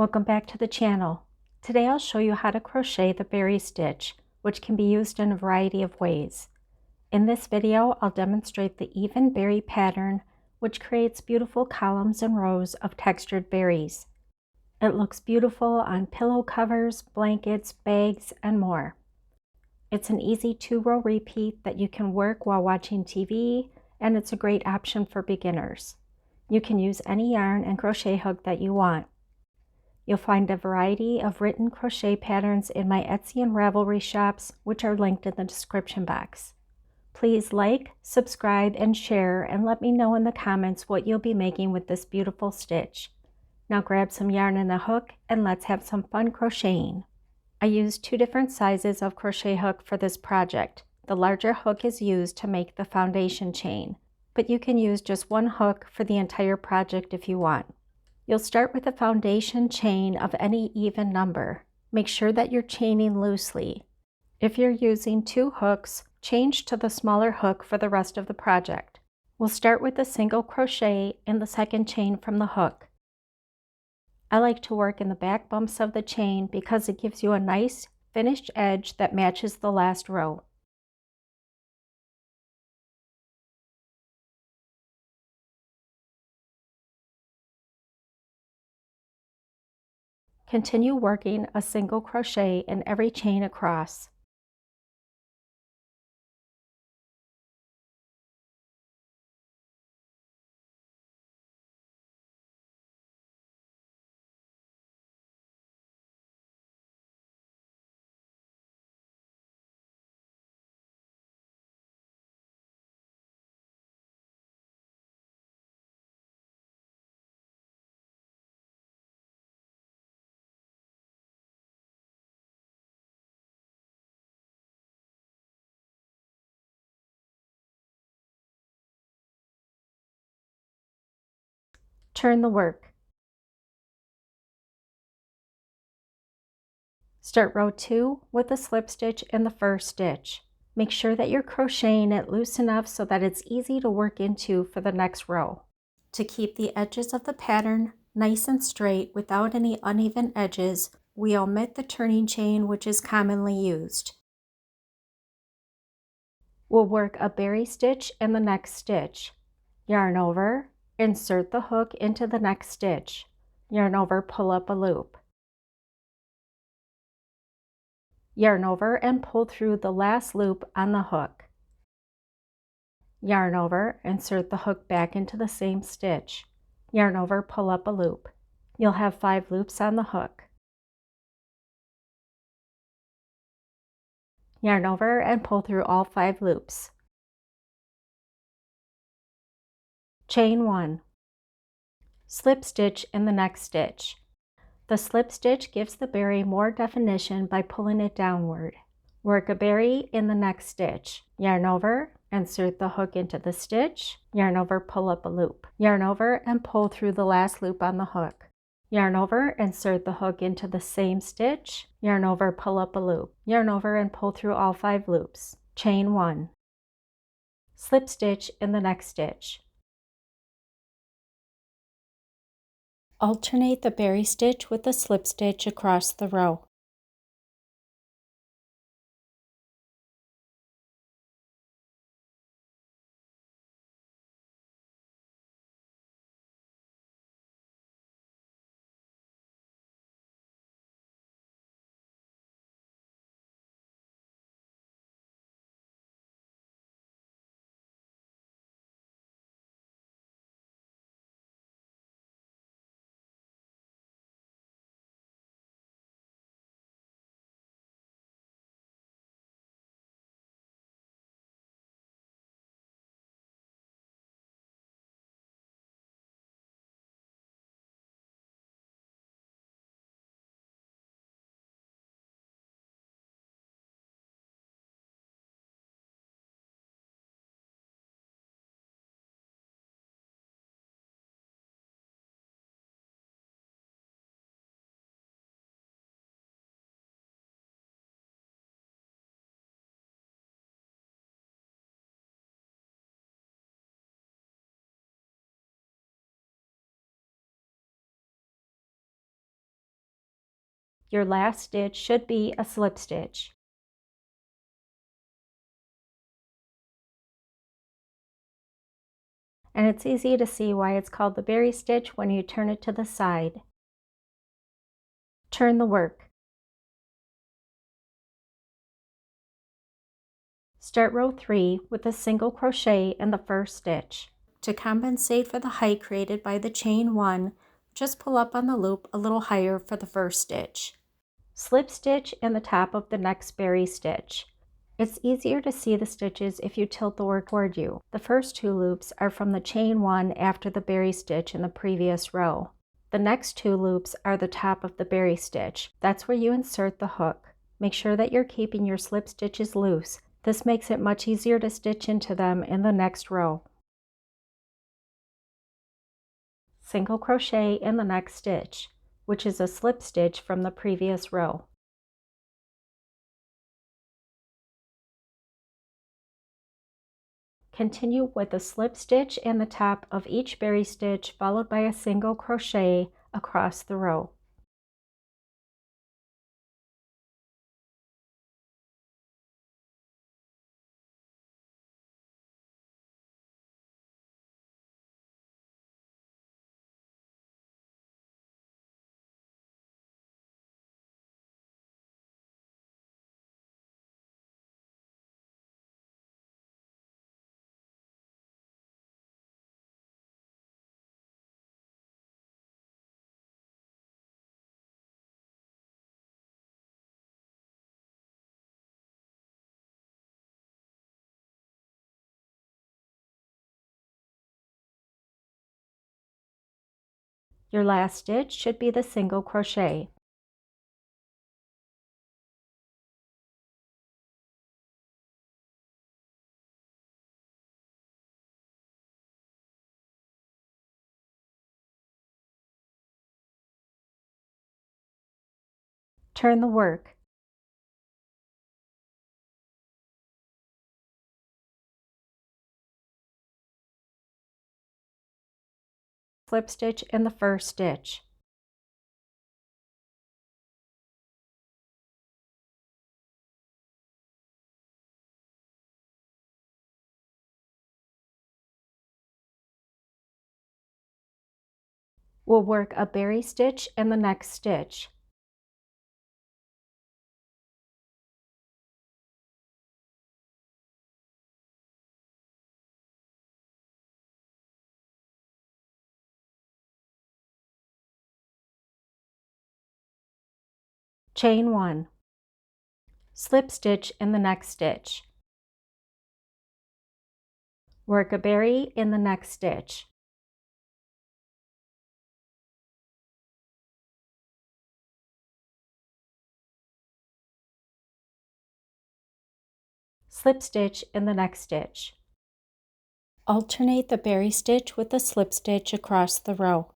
Welcome back to the channel. Today I'll show you how to crochet the berry stitch, which can be used in a variety of ways. In this video, I'll demonstrate the even berry pattern, which creates beautiful columns and rows of textured berries. It looks beautiful on pillow covers, blankets, bags, and more. It's an easy 2-row repeat that you can work while watching TV, and it's a great option for beginners. You can use any yarn and crochet hook that you want. You'll find a variety of written crochet patterns in my Etsy and Ravelry shops, which are linked in the description box. Please like, subscribe, and share, and let me know in the comments what you'll be making with this beautiful stitch. Now grab some yarn and a hook, and let's have some fun crocheting. I used 2 different sizes of crochet hook for this project. The larger hook is used to make the foundation chain, but you can use just one hook for the entire project if you want. You'll start with a foundation chain of any even number. Make sure that you're chaining loosely. If you're using 2 hooks, change to the smaller hook for the rest of the project. We'll start with a single crochet in the second chain from the hook. I like to work in the back bumps of the chain because it gives you a nice finished edge that matches the last row. Continue working a single crochet in every chain across. Turn the work. Start row 2 with a slip stitch in the first stitch. Make sure that you're crocheting it loose enough so that it's easy to work into for the next row. To keep the edges of the pattern nice and straight without any uneven edges, we omit the turning chain, which is commonly used. We'll work a berry stitch in the next stitch. Yarn over, insert the hook into the next stitch. Yarn over, pull up a loop. Yarn over and pull through the last loop on the hook. Yarn over, insert the hook back into the same stitch. Yarn over, pull up a loop. You'll have 5 loops on the hook. Yarn over and pull through all 5 loops. Chain 1. Slip stitch in the next stitch. The slip stitch gives the berry more definition by pulling it downward. Work a berry in the next stitch. Yarn over, insert the hook into the stitch. Yarn over, pull up a loop. Yarn over and pull through the last loop on the hook. Yarn over, insert the hook into the same stitch. Yarn over, pull up a loop. Yarn over and pull through all 5 loops. Chain 1. Slip stitch in the next stitch. Alternate the berry stitch with the slip stitch across the row. Your last stitch should be a slip stitch. And it's easy to see why it's called the berry stitch when you turn it to the side. Turn the work. Start row 3 with a single crochet in the first stitch. To compensate for the height created by the chain 1, just pull up on the loop a little higher for the first stitch. Slip stitch in the top of the next berry stitch. It's easier to see the stitches if you tilt the work toward you. The first 2 loops are from the chain 1 after the berry stitch in the previous row. The next 2 loops are the top of the berry stitch. That's where you insert the hook. Make sure that you're keeping your slip stitches loose. This makes it much easier to stitch into them in the next row. Single crochet in the next stitch, which is a slip stitch from the previous row. Continue with a slip stitch in the top of each berry stitch followed by a single crochet across the row. Your last stitch should be the single crochet. Turn the work. Slip stitch in the first stitch. We'll work a berry stitch in the next stitch. Chain 1. Slip stitch in the next stitch. Work a berry in the next stitch. Slip stitch in the next stitch. Alternate the berry stitch with the slip stitch across the row.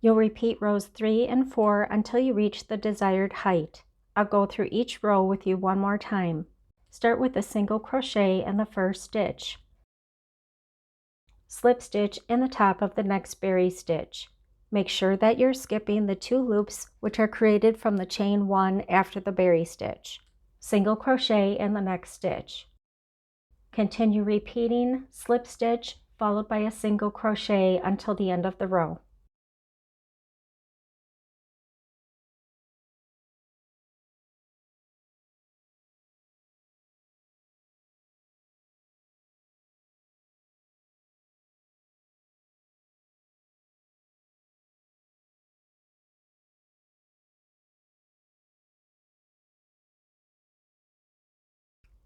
You'll repeat rows 3 and 4 until you reach the desired height. I'll go through each row with you one more time. Start with a single crochet in the first stitch. Slip stitch in the top of the next berry stitch. Make sure that you're skipping the 2 loops which are created from the chain 1 after the berry stitch. Single crochet in the next stitch. Continue repeating slip stitch followed by a single crochet until the end of the row.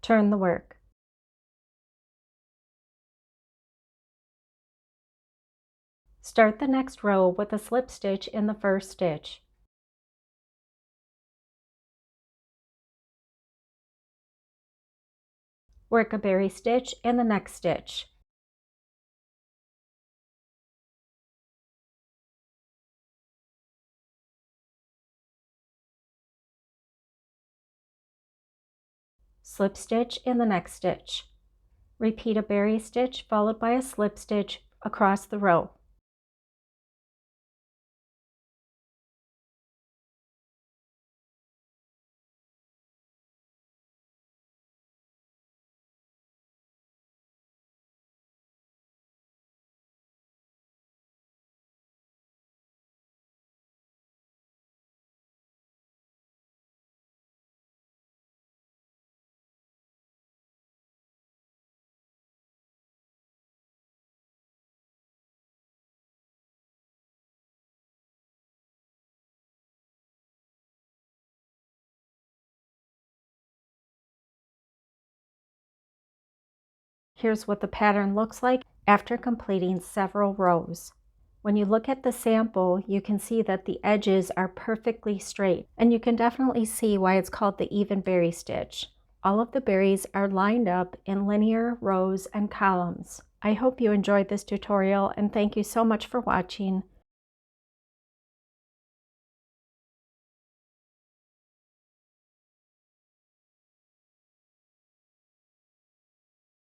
Turn the work. Start the next row with a slip stitch in the first stitch. Work a berry stitch in the next stitch. Slip stitch in the next stitch. Repeat a berry stitch followed by a slip stitch across the row. Here's what the pattern looks like after completing several rows. When you look at the sample, you can see that the edges are perfectly straight, and you can definitely see why it's called the even berry stitch. All of the berries are lined up in linear rows and columns. I hope you enjoyed this tutorial, and thank you so much for watching.